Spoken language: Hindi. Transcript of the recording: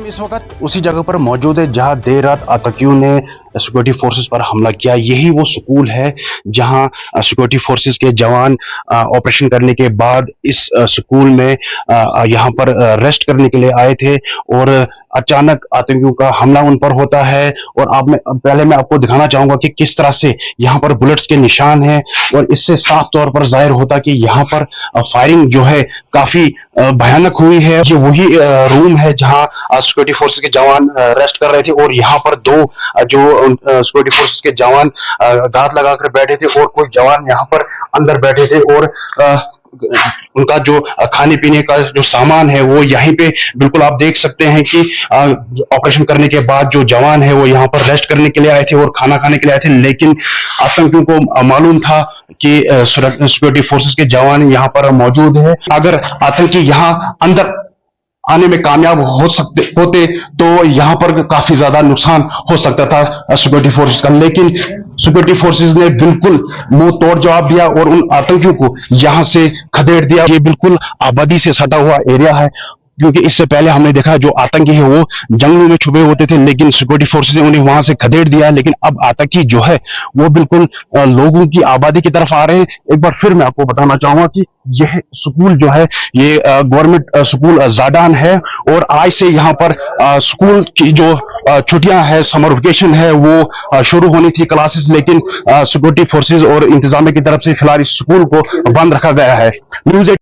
हम इस वक्त उसी जगह पर मौजूद है जहां देर रात आतंकियों ने सिक्योरिटी फोर्सेस पर हमला किया। यही वो स्कूल है जहां सिक्योरिटी फोर्सेस के जवान ऑपरेशन करने के बाद इस स्कूल में यहां पर रेस्ट करने के लिए आए थे और अचानक आतंकियों का हमला उन पर होता है। और पहले मैं आपको दिखाना चाहूंगा कि किस तरह से यहां पर बुलेट्स के निशान हैं और इससे साफ तौर पर जाहिर होता कि यहां पर फायरिंग जो है काफी भयानक हुई है। ये वही रूम है जहां सिक्योरिटी फोर्सेस के जवान रेस्ट कर रहे थे और यहाँ पर दो जो सिक्योरिटी फोर्सेस के जवान घात लगाकर बैठे थे और कुछ जवान यहाँ पर अंदर बैठे थे और उनका जो खाने पीने का जो सामान है वो यहीं पे बिल्कुल आप देख सकते हैं कि ऑपरेशन करने के बाद जो जवान है वो यहाँ पर रेस्ट करने के लिए आए थे और खाना खाने के लिए आए थे। लेकिन आतंकियों को मालूम था कि सिक्योरिटी फोर्सेस के जवान यहाँ पर मौजूद है। अगर आतंकी यहाँ अंदर आने में कामयाब होते तो यहां पर काफी ज्यादा नुकसान हो सकता था सिक्योरिटी फोर्सेस का। लेकिन सिक्योरिटी फोर्सेस ने बिल्कुल मुंह तोड़ जवाब दिया और उन आतंकियों को यहां से खदेड़ दिया। ये बिल्कुल आबादी से सटा हुआ एरिया है, क्योंकि इससे पहले हमने देखा जो आतंकी है वो जंगलों में छुपे होते थे, लेकिन सिक्योरिटी फोर्सेस ने उन्हें वहां से खदेड़ दिया। लेकिन अब आतंकी जो है वो बिल्कुल लोगों की आबादी की तरफ आ रहे हैं। एक बार फिर मैं आपको बताना चाहूंगा कि यह स्कूल जो है ये गवर्नमेंट स्कूल जाडान है और आज से यहाँ पर स्कूल की जो छुट्टियां है, समर वेकेशन है, वो शुरू होनी थी क्लासेस, लेकिन सिक्योरिटी फोर्सेस और इंतजामिया की तरफ से फिलहाल इस स्कूल को बंद रखा गया है। न्यूज़